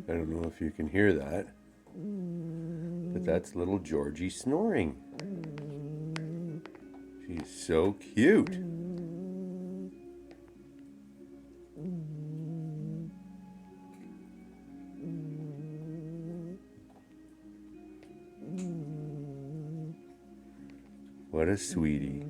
I don't know if you can hear that, but that's little Georgie snoring. She's so cute. What a sweetie.